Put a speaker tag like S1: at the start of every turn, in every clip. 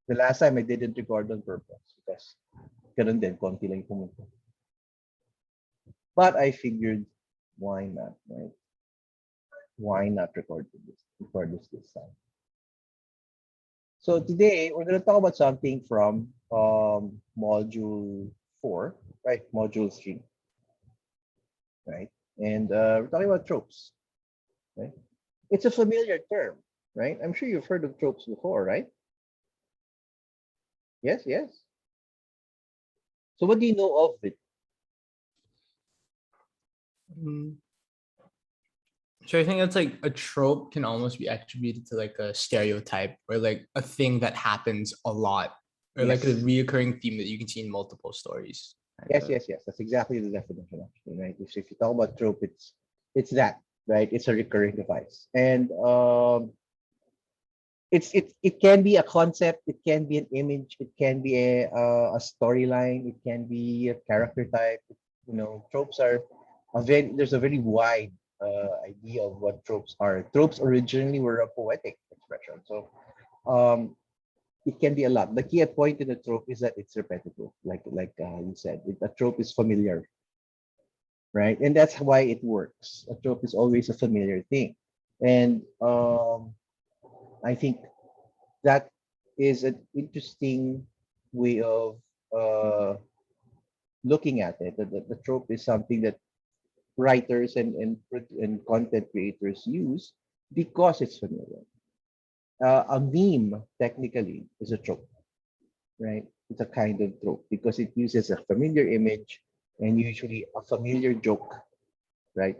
S1: The last time I didn't record on purpose because ganun din, konti lang yung pumunta. But I figured, why not, right? Why not record this time? So today we're going to talk about something from module 4, right? Module 3, right? And we're talking about tropes, right? It's a familiar term, right? I'm sure you've heard of tropes before, right? Yes, yes. So what do you know of it?
S2: Mm. So I think that's like a trope can almost be attributed to like a stereotype or like a thing that happens a lot or like a
S1: Yes.
S2: reoccurring theme that you can see in multiple stories.
S1: Yes, yes, yes. That's exactly the definition, actually, right? If you talk about trope, it's that, right? It's a recurring device, and it can be a concept, it can be an image, it can be a storyline, it can be a character type. You know, tropes are there's a very wide idea of what tropes are. Tropes originally were a poetic expression, so um, it can be a lot. The key point in a trope is that it's repetitive, like you said. A trope is familiar, right? And that's why it works. A trope is always a familiar thing, and I think that is an interesting way of looking at it. The trope is something that writers and content creators use because it's familiar. A meme technically is a trope, right? It's a kind of trope because it uses a familiar image and usually a familiar joke, right,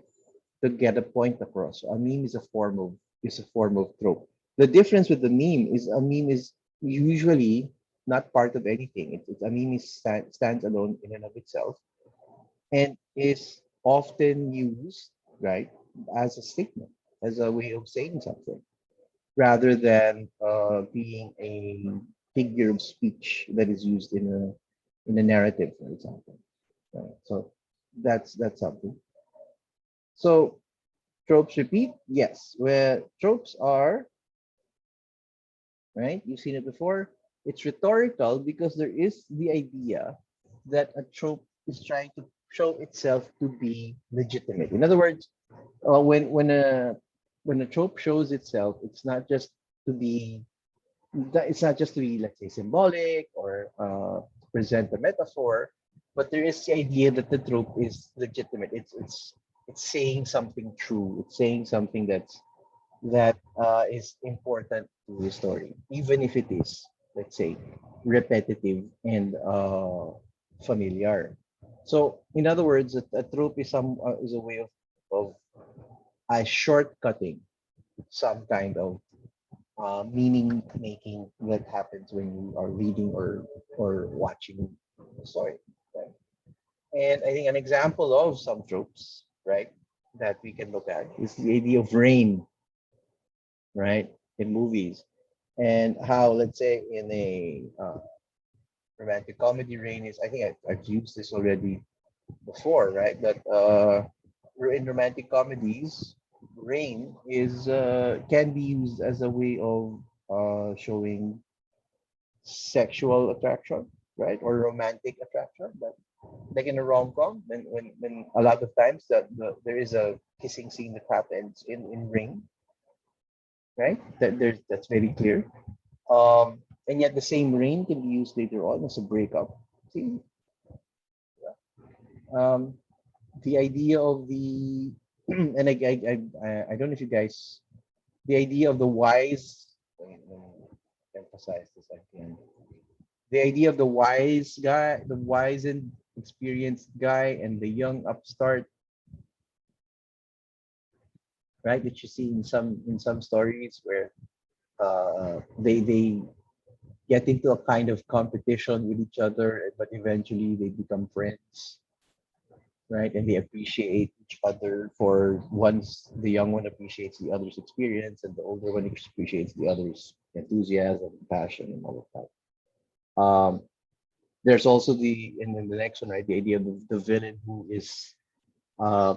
S1: to get a point across. So a meme is a form of trope. The difference with the meme is a meme is usually not part of anything. A meme stands alone in and of itself and is often used, right, as a statement, as a way of saying something, rather than being a figure of speech that is used in a narrative, for example. Right? So that's something. So tropes repeat, yes. Where tropes are, right? You've seen it before. It's rhetorical because there is the idea that a trope is trying to show itself to be legitimate. In other words, when a trope shows itself, it's not just to be, let's say, symbolic or present a metaphor, but there is the idea that the trope is legitimate. It's saying something true. It's saying something that is important to the story, even if it is, let's say, repetitive and familiar. So, in other words, a trope is a way of shortcutting some kind of meaning making that happens when you are reading or watching the story. Right? And I think an example of some tropes, right, that we can look at is the idea of rain, right, in movies, and how, let's say, in a romantic comedy, rain is. I think I've used this already before, right? That in romantic comedies, rain is can be used as a way of showing sexual attraction, right, or romantic attraction. But like in a rom com, when a lot of times there is a kissing scene that happens in rain, right? That's very clear. And yet the same rain can be used later on as a breakup. See, um, the idea of the and I don't know if you guys the idea of the wise. Let me emphasize this again. The idea of the wise guy, the wise and experienced guy, and the young upstart, right? That you see in some stories where they get into a kind of competition with each other, but eventually they become friends, right? And they appreciate each other for once the young one appreciates the other's experience, and the older one appreciates the other's enthusiasm, passion, and all of that. There's also and then the next one, right? The idea of the villain who is uh,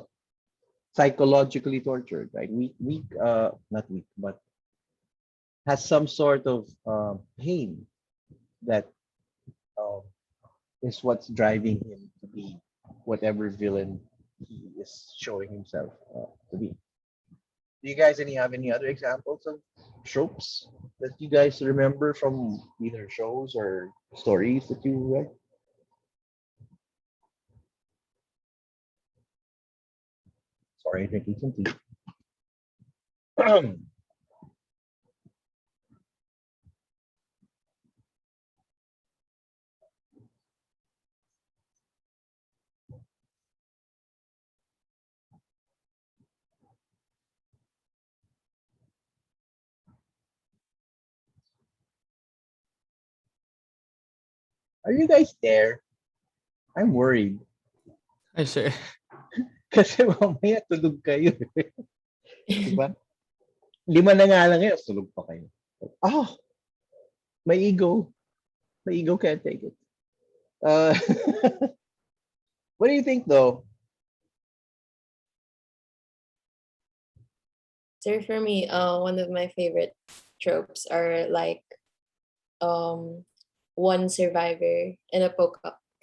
S1: psychologically tortured, right? Not weak, but has some sort of pain, that um, is what's driving him to be whatever villain he is showing himself to be. Do you guys have any other examples of tropes that you guys remember from either shows or stories that you read? Sorry, drinking some tea. Are you guys there? I'm worried.
S2: I sure.
S1: Kasi mamaya tulog kayo. Diba? 5 na nga lang ngayon, tulog pa kayo. Oh, my ego. My ego can't take it. Uh, what do you think though?
S3: So for me, one of my favorite tropes are like um one survivor in a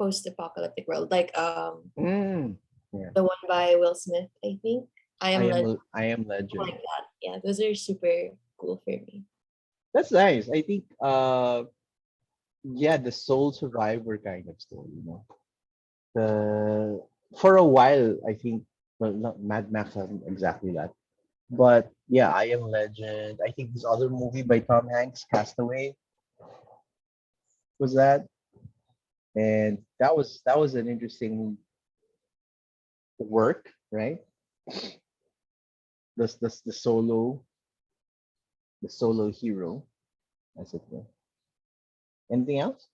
S3: post-apocalyptic world, like
S1: Mm, yeah.
S3: the one by Will Smith, I think. I am legend,
S1: I am legend.
S3: like that. Yeah, those are super cool for me.
S1: That's nice. I think yeah, the sole survivor kind of story, you know. The For a while I think, well, not Mad Max wasn't exactly that. But yeah, I Am Legend. I think this other movie by Tom Hanks, Castaway, was that. And that was an interesting work, right? The solo hero, as it were. Anything else?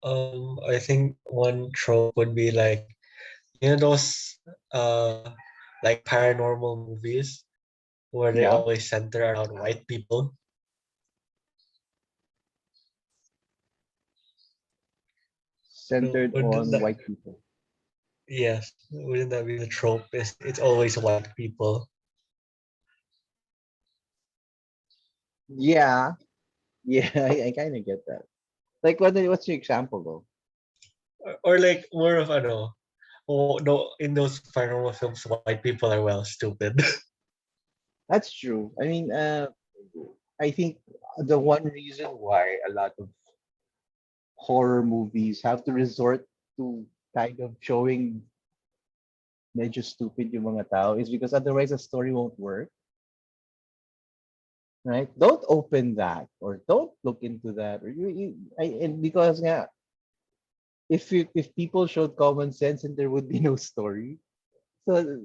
S4: I think one trope would be like, you know, those like paranormal movies where they
S1: Yeah,
S4: always center around white people. So
S1: centered
S4: wouldn't
S1: on
S4: that,
S1: white people.
S4: yes, wouldn't that be the trope? It's always white people.
S1: Yeah, yeah, I kind of get that. Like, what's your example though?
S4: Or like more of I know. Oh no, in those paranormal films, white people are well stupid.
S1: That's true. I mean, I think the one reason why a lot of horror movies have to resort to kind of showing medyo stupid yung mga tao is because otherwise the story won't work, right? Don't open that or don't look into that, or and because yeah, if people showed common sense and there would be no story. So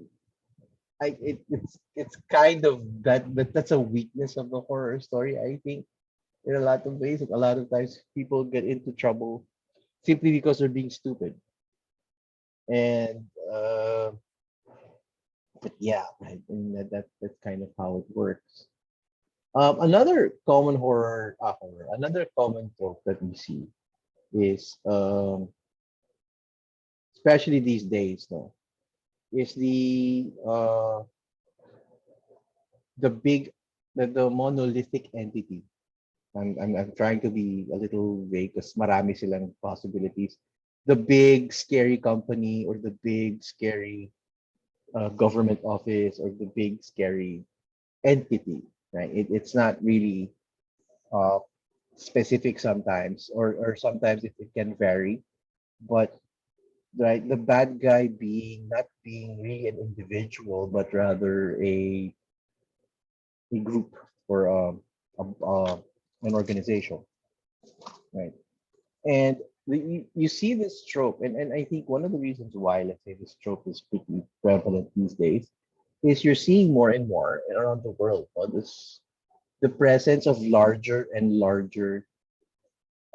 S1: it's kind of that's a weakness of the horror story, I think, in a lot of ways. A lot of times people get into trouble simply because they're being stupid. And but yeah, right. And that's kind of how it works. Another common another common trope that we see is, especially these days, though, is the big the monolithic entity. I'm trying to be a little vague because marami silang possibilities. The big scary company or the big scary government office or the big scary entity, right? It's not really uh, specific sometimes, or sometimes it can vary. But right, the bad guy being not being really an individual, but rather a group or an organization, right? And you see this trope, and I think one of the reasons why, let's say, this trope is pretty prevalent these days is you're seeing more and more around the world, this the presence of larger and larger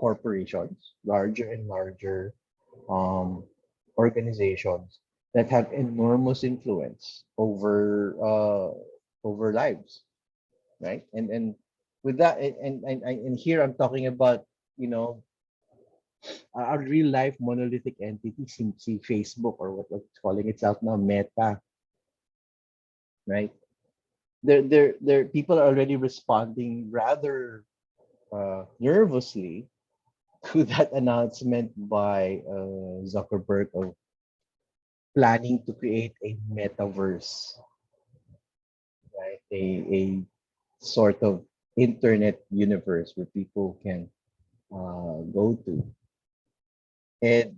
S1: corporations, larger and larger um, organizations that have enormous influence over lives, right? And with that, and here I'm talking about, you know, a real life monolithic entity, see Facebook, or what's calling itself now Meta, right? there people are already responding rather nervously to that announcement by Zuckerberg of planning to create a metaverse, right? A sort of internet universe where people can go to. And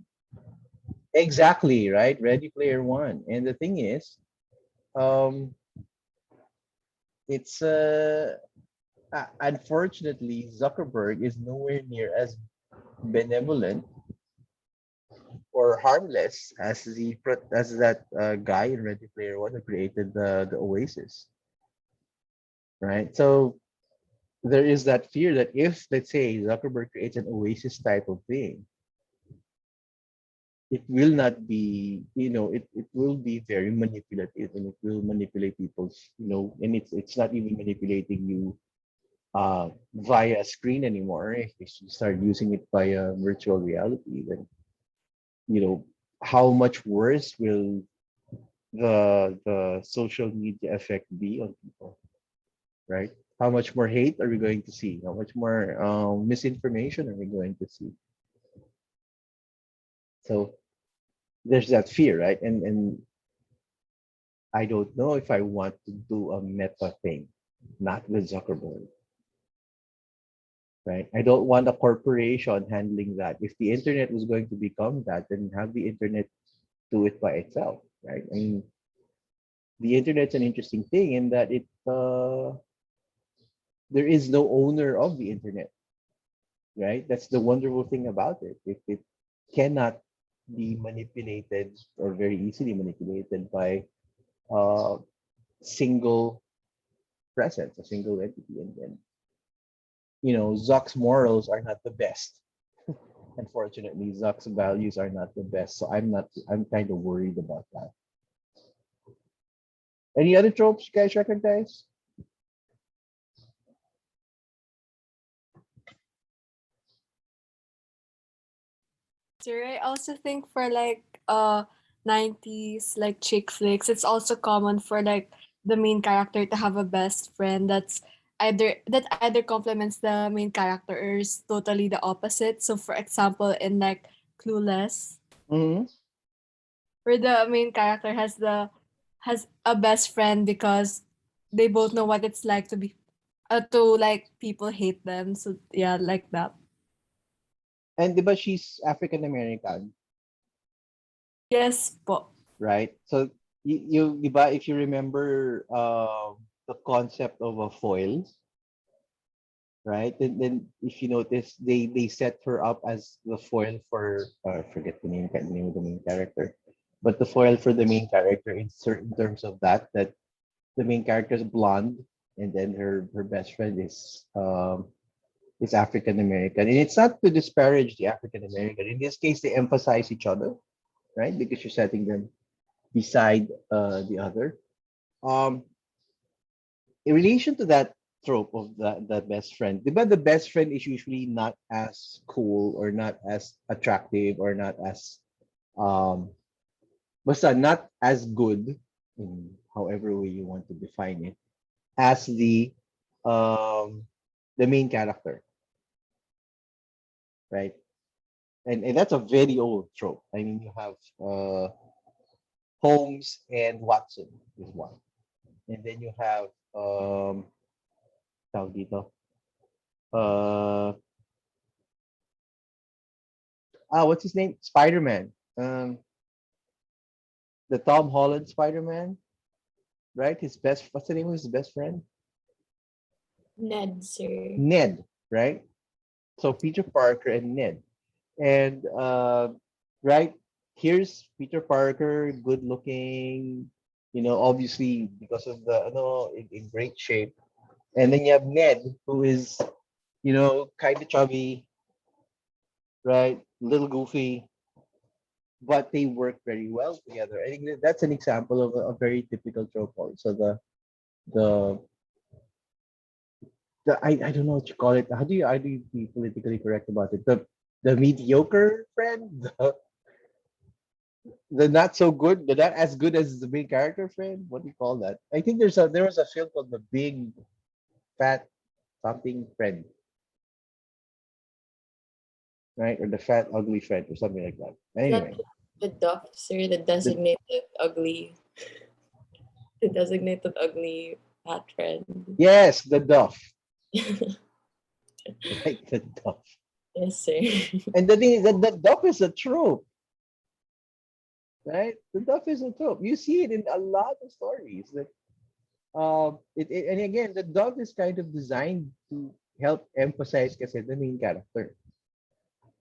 S1: exactly, right? Ready Player One. And the thing is, um, it's unfortunately Zuckerberg is nowhere near as benevolent or harmless as as that guy in Ready Player One who created the Oasis, right? So there is that fear that if, let's say, Zuckerberg creates an Oasis type of thing, it will not be, it will be very manipulative, and it will manipulate people's, and it's not even manipulating you via a screen anymore. If you start using it via virtual reality, then how much worse will the social media effect be on people, right? How much more hate are we going to see? How much more misinformation are we going to see? So there's that fear, right? And I don't know if I want to do a meta thing, not with Zuckerberg, right? I don't want a corporation handling that. If the internet was going to become that, then have the internet do it by itself, right? I mean, the internet's an interesting thing in that there is no owner of the internet, right? That's the wonderful thing about it. It cannot be manipulated or very easily manipulated by a single presence, a single entity. And Zuck's morals are not the best. Unfortunately, Zuck's values are not the best. So I'm kind of worried about that. Any other tropes you guys recognize?
S5: Sir, I also think for like 90s like chick flicks, it's also common for like the main character to have a best friend that either complements the main character or is totally the opposite. So for example, in like Clueless,
S1: Mm-hmm.
S5: where the main character has a best friend because they both know what it's like to like people hate them. So yeah, like that.
S1: And but she's African American,
S5: Yes, po.
S1: right? So diba, if you remember the concept of a foil, right? Then if you notice, they set her up as the foil for I forget the name of the main character, but the foil for the main character in certain terms of that the main character is blonde, and then her best friend is African American, and it's not to disparage the African American. In this case, they emphasize each other, right? Because you're setting them beside the other. Um, in relation to that trope of the best friend, but the best friend is usually not as cool or not as attractive or not as basta not as good in however way you want to define it as um the main character, right? And that's a very old trope. I mean, you have Holmes and Watson is one, and then you have tawag dito, uh what's his name? Spider-Man. The Tom Holland Spider-Man, right? His best what's the name of his best friend?
S3: Ned, sir.
S1: Ned, right? So Peter Parker and Ned. And right, here's Peter Parker, good looking, obviously because of the in great shape. And then you have Ned, who is, kind of chubby, right? Little goofy, but they work very well together. I think that's an example of a very typical trope. Also, the I don't know what you call it. How do you be politically correct about it? The mediocre friend, The not so good, the not as good as the main character friend. What do you call that? I think there was a film called The Big Fat Something Friend, right? Or The Fat Ugly Friend, or something like that.
S3: Is that
S1: Anyway,
S3: the duff, sir? The
S1: the,
S3: designated ugly, the designated ugly fat friend.
S1: yes, the Duff, right? The Duff.
S3: Yes, sir.
S1: And the thing is that the Duff is a trope, right? The Duff is a trope. You see it in a lot of stories. That and again, the Duff is kind of designed to help emphasize kasi the main character,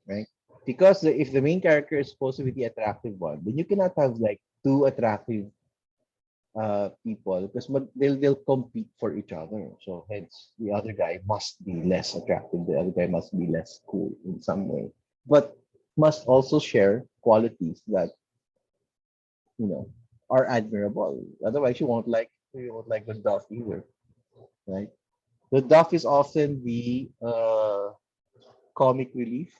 S1: right? Because if the main character is supposed to be the attractive one, then you cannot have like two attractive people because they'll compete for each other. So hence the other guy must be less attractive. The other guy must be less cool in some way, but must also share qualities that you know are admirable. Otherwise, you won't like the Duff either, right? The Duff is often the comic relief,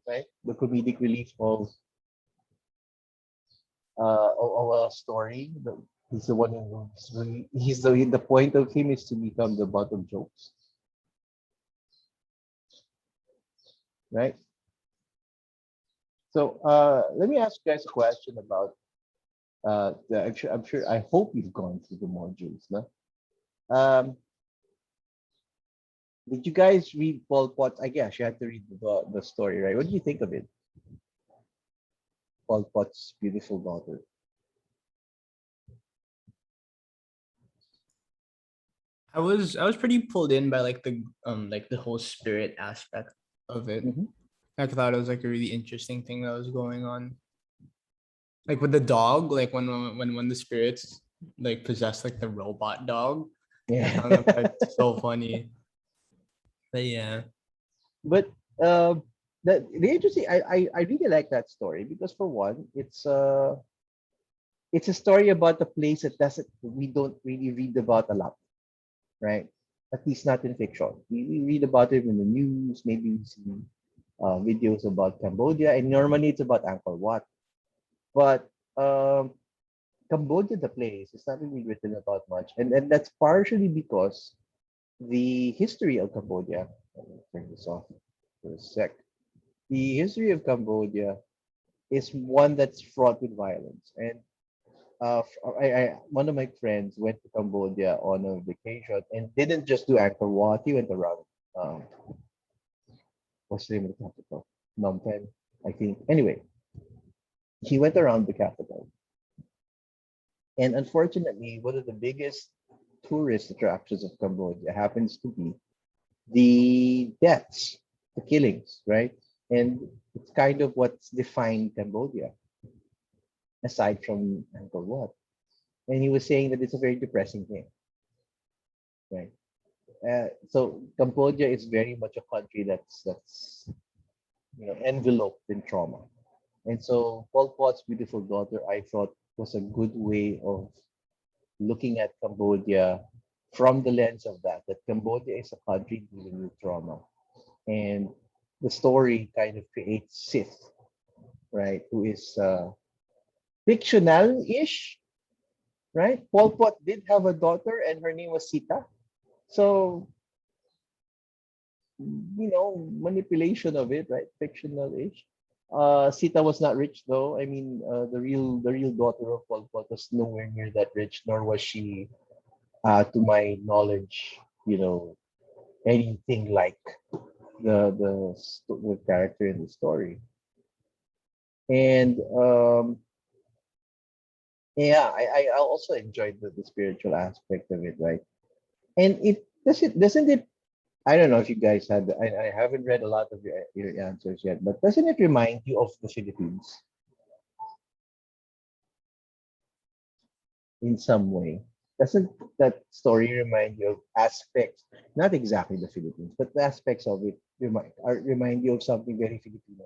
S1: right? The comedic relief of a story. He's the one who's really, the point of him is to become the butt of jokes, right? So let me ask you guys a question about I'm sure I hope you've gone through the modules, no? Did you guys read Pol Pot? I guess you had to read the story, right? What do you think of it? Pol Pot's beautiful daughter.
S2: I was pretty pulled in by like the whole spirit aspect of it.
S1: Mhm.
S2: I thought it was like a really interesting thing that was going on. Like with the dog, like when the spirits like possess like the robot dog. I found that
S1: Yeah.
S2: part so funny. But yeah.
S1: But the interesting I really like that story because for one, it's a story about a place that doesn't we don't really read about a lot, right? At least not in fiction. We read about it in the news, maybe we see videos about Cambodia, and normally it's about Angkor Wat. But Cambodia, the place, is not really written about much, and that's partially because the history of Cambodia. Let me turn this off for a sec. The history of Cambodia is one that's fraught with violence. And one of my friends went to Cambodia on a vacation and didn't just do Angkor Wat. He went around. Um, what's the name of the capital? Phnom Penh, I think. Anyway, he went around the capital, and unfortunately, one of the biggest tourist attractions of Cambodia happens to be the deaths, the killings, right? And it's kind of what's defined Cambodia, aside from Angkor Wat. And he was saying that it's a very depressing thing, right? So Cambodia is very much a country that's enveloped in trauma. And so Pol Pot's beautiful daughter, I thought, was a good way of looking at Cambodia from the lens of that Cambodia is a country dealing with trauma. And the story kind of creates Sith, right? Who is fictional-ish, right? Pol Pot did have a daughter and her name was Sita. So, manipulation of it, right? Fictional-ish. Sita was not rich though. I mean, the real daughter of Pol Pot was nowhere near that rich, nor was she, to my knowledge, anything like the character in the story. And yeah, I also enjoyed the spiritual aspect of it, right? And doesn't it I don't know if you guys had I haven't read a lot of your answers yet, but doesn't it remind you of the Philippines in some way? Doesn't that story remind you of aspects, not exactly the Philippines, but the aspects of it remind you of something very Filipino?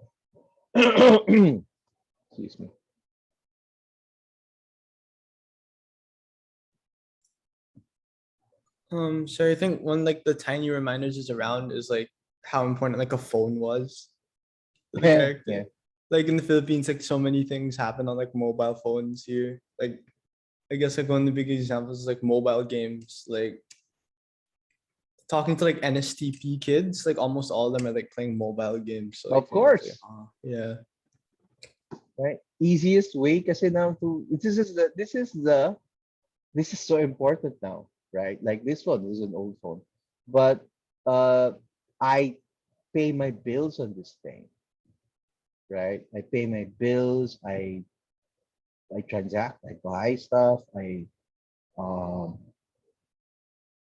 S1: Excuse me.
S2: So I think one like the tiny reminders is around is like how important like a phone was to the
S1: Yeah,
S2: character. like in the Philippines, like so many things happen on like mobile phones here. Like I guess like one of the big examples is like mobile games. Like talking to like NSTP kids, like almost all of them are like playing mobile games. So like
S1: Of
S2: you know, it's like,
S1: course,
S2: yeah.
S1: right? Easiest way kasi now to this is so important now, right? Like this one is an old phone, but I pay my bills on this thing, right? I pay my bills. I transact. I buy stuff. I um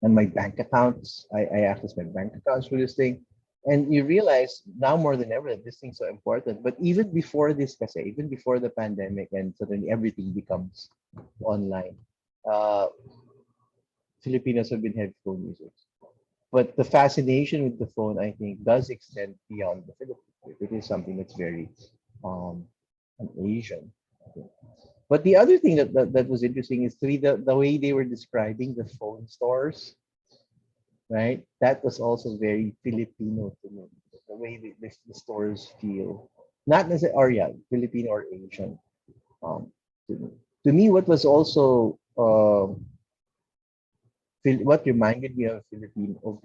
S1: and my bank accounts. I access my bank accounts through this thing. And you realize now more than ever that this thing's so important. But even before this, kasi, even before the pandemic and suddenly everything becomes online, uh, Filipinos have been heavy phone users. But the fascination with the phone, I think, does extend beyond the Philippines. It is something that's very um, an Asian. I think. But the other thing that was interesting is the way they were describing the phone stores, right? That was also very Filipino to me. The way the stores feel, not necessarily, or yeah, Filipino or Asian. Um, to me, what was also what reminded me of Philippine of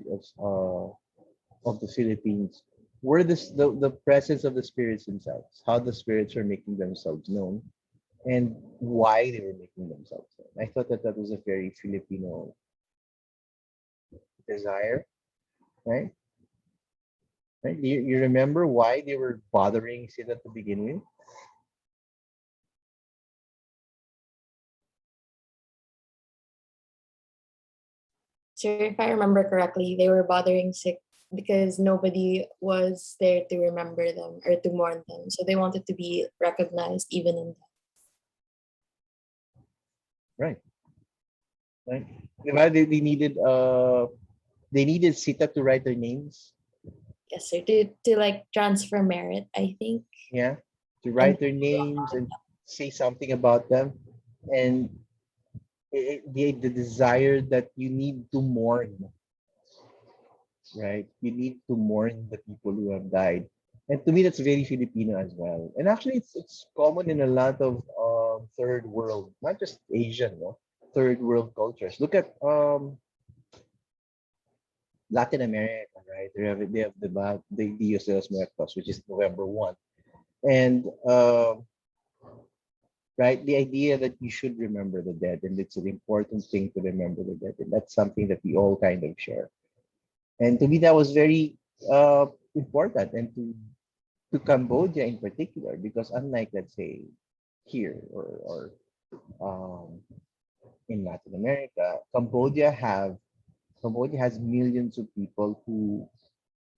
S1: the Philippines were the presence of the spirits themselves, how the spirits are making themselves known, and why they were making themselves known. I thought that was a very Filipino desire, right? Right? You remember why they were bothering Sid at the beginning?
S3: So if I remember correctly, they were bothering sick because nobody was there to remember them or to mourn them. So they wanted to be recognized even in death.
S1: Right, right. Diba, they needed Sita to write their names.
S3: Yes, sir. To like transfer merit, I think.
S1: Yeah, to
S3: And
S1: write their names and say something about them, and the desire that you need to mourn, right? You need to mourn the people who have died. And to me, that's very Filipino as well. And actually, it's common in a lot of third world, not just Asian, no, third world cultures. Look at Latin America, right? They have the Dia de los Muertos, which is November 1, and right, the idea that you should remember the dead, and it's an important thing to remember the dead, and that's something that we all kind of share. And to me, that was very important, and to Cambodia in particular, because unlike, let's say, here or in Latin America, Cambodia has millions of people who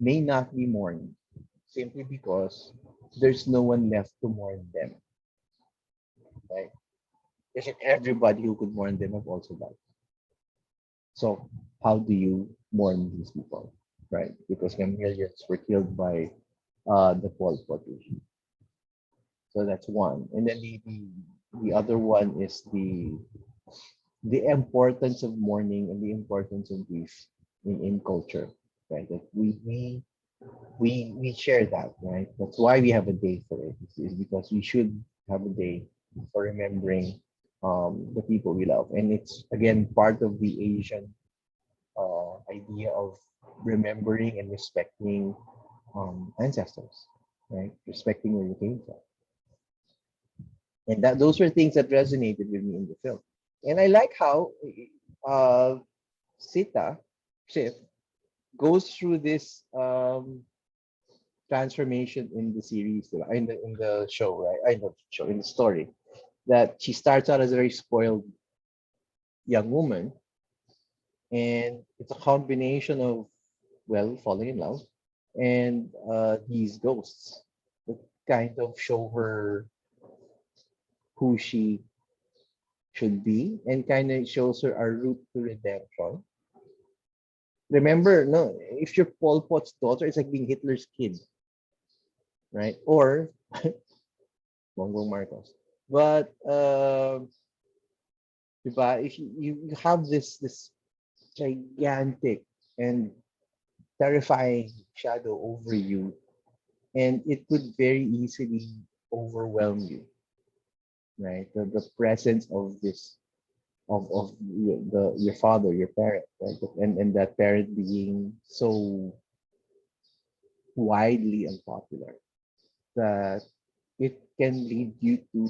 S1: may not be mourned simply because there's no one left to mourn them, right? Because everybody who could mourn them have also died. So how do you mourn these people, right? Because the millions were killed by the Pol Pot regime. So that's one. And then the other one is the importance of mourning and the importance of grief in culture, right? That we share that, right? That's why we have a day for it. Is because we should have a day for remembering the people we love, and it's again part of the Asian idea of remembering and respecting ancestors, right? Respecting where you came from, and that those were things that resonated with me in the film. And I like how uh, Sita Shiv goes through this transformation in the series, in the show, right? I know show in the story that she starts out as a very spoiled young woman, and it's a combination of well falling in love and these ghosts that kind of show her who she should be and kind of shows her a route to redemption. Remember, no, if you're Pol Pot's daughter, it's like being Hitler's kid, right? Or Bongbong Marcos. But diba, if you have this gigantic and terrifying shadow over you, and it could very easily overwhelm you, right? The presence of this of your father, your parent, right? And that parent being so widely unpopular that it can lead you to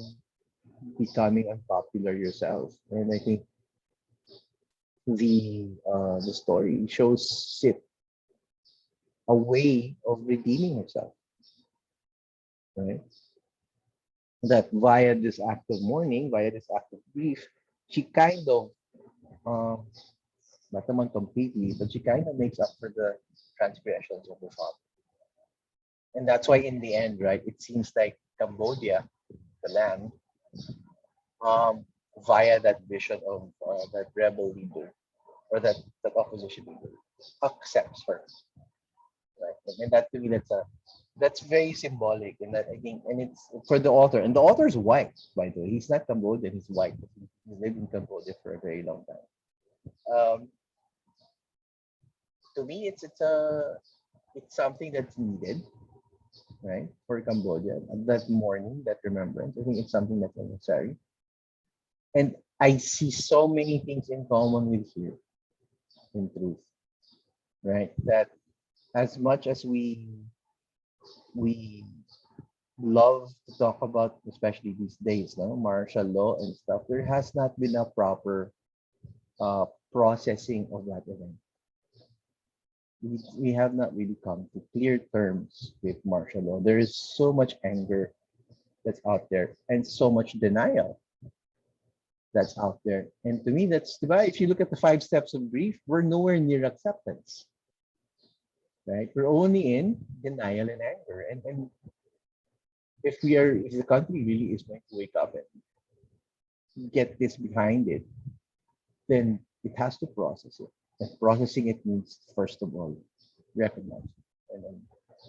S1: becoming unpopular yourself. And I think the story shows it a way of redeeming herself, right? That via this act of mourning, via this act of grief, she kind of um not naman completely, but she kind of makes up for the transgressions of her father. And that's why in the end, right, it seems like Cambodia, the land, um, via that vision of that rebel leader or that opposition leader, accepts her, right? And that to me, that's very symbolic, and that I think, and it's for the author, and the author is white, by the way. He's not Cambodian; he's white. He's lived in Cambodia for a very long time. To me, it's something that's needed, right, for Cambodia. And that mourning, that remembrance, I think it's something that's necessary. And I see so many things in common with here, in truth, right? That as much as we love to talk about, especially these days, no, martial law and stuff, there has not been a proper processing of that event. We have not really come to clear terms with martial law. There is so much anger that's out there and so much denial that's out there. And to me, that's diba, if you look at the 5 steps of grief, we're nowhere near acceptance, right? We're only in denial and anger. And if the country really is going to wake up and get this behind it, then it has to process it. And processing it means, first of all, recognize it. And then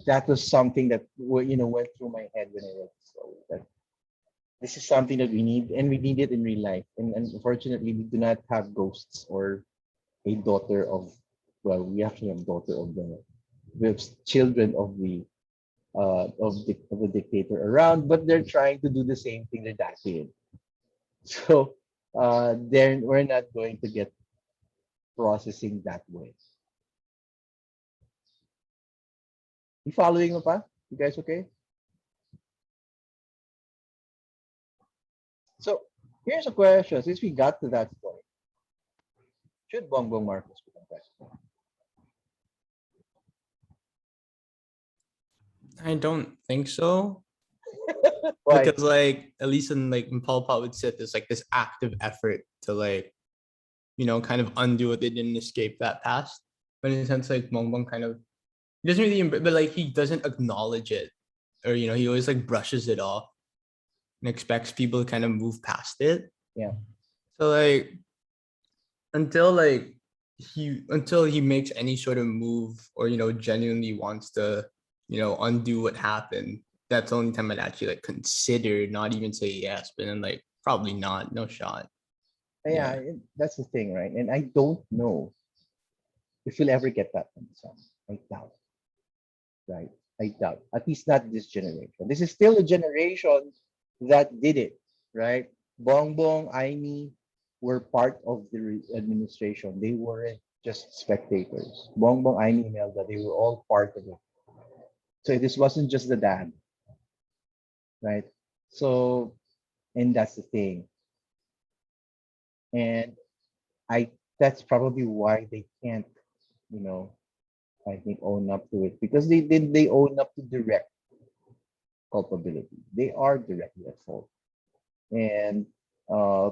S1: that was something that went through my head when I read the story. That this is something that we need, and we need it in real life. And unfortunately, we do not have ghosts or a daughter of, well, we actually have daughter of the, we have children of the dictator around, but they're trying to do the same thing that dad did. So then we're not going to get processing that way. You following me, pa? You guys okay? So here's a question. Since we got to that story, should Bongbong Marcos become president?
S2: I don't think so.
S1: Why?
S2: Because like at least in like in Pol Pot would sit, there's like this active effort to like, kind of undo it. They didn't escape that past. But in a sense, like Bongbong kind of he doesn't really, but like he doesn't acknowledge it, or he always like brushes it off and expects people to kind of move past it.
S1: Yeah.
S2: So like until like until he makes any sort of move or genuinely wants to undo what happened, that's the only time I'd actually like consider, not even say yes, but then like probably not, no shot.
S1: Yeah, that's the thing, right? And I don't know if you'll ever get that from the son. I doubt, right? I doubt. At least not this generation. This is still a generation that did it, right? Bongbong, Aimee were part of the administration. They weren't just spectators. Bongbong, Aimee, Imelda, they were all part of it. So this wasn't just the dad, right? So, and that's the thing. And I that's probably why they can't, you know, I think own up to it, because they own up to direct culpability. They are directly at fault. And uh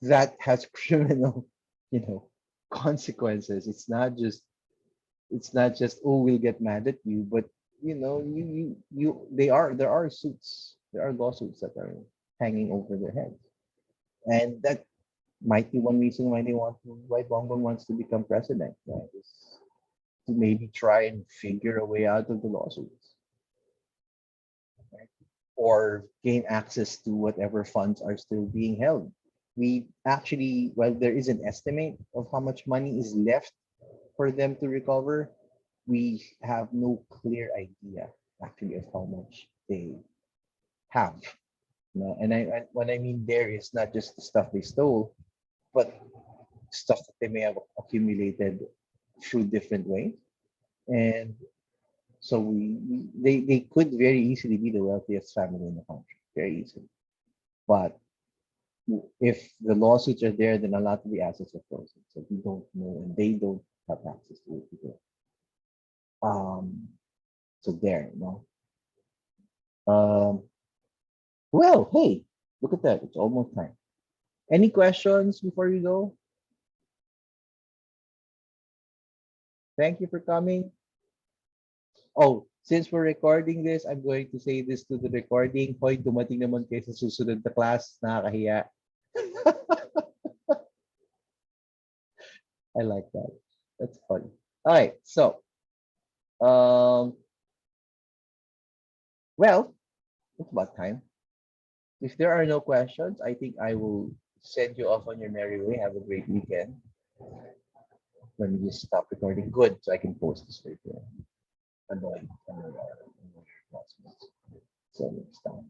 S1: that has criminal, you know, consequences. It's not just, oh, we'll get mad at you, but there are suits, there are lawsuits that are hanging over their heads. And that might be one reason why Bongbong wants to become president, right? Is to maybe try and figure a way out of the lawsuits, right? Or gain access to whatever funds are still being held. We actually, well, there is an estimate of how much money is left for them to recover. We have no clear idea actually of how much have. No, and when I mean there is not just the stuff they stole, but stuff that they may have accumulated through different ways. And so they could very easily be the wealthiest family in the country, very easily. But if the lawsuits are there, then a lot of the assets are frozen. So we don't know, and they don't have access to it either. So there, you know. Well, hey, look at that. It's almost time. Any questions before we go? Thank you for coming. Oh, since we're recording this, I'm going to say this to the recording. Hoy, dumating naman kayo sa susunod na class. Nakakahiya. I like that. That's funny. All right, so, well, it's about time. If there are no questions, I think I will send you off on your merry way. Have a great weekend. Let me just stop recording. Good, so I can post this right there. Annoying. So next time.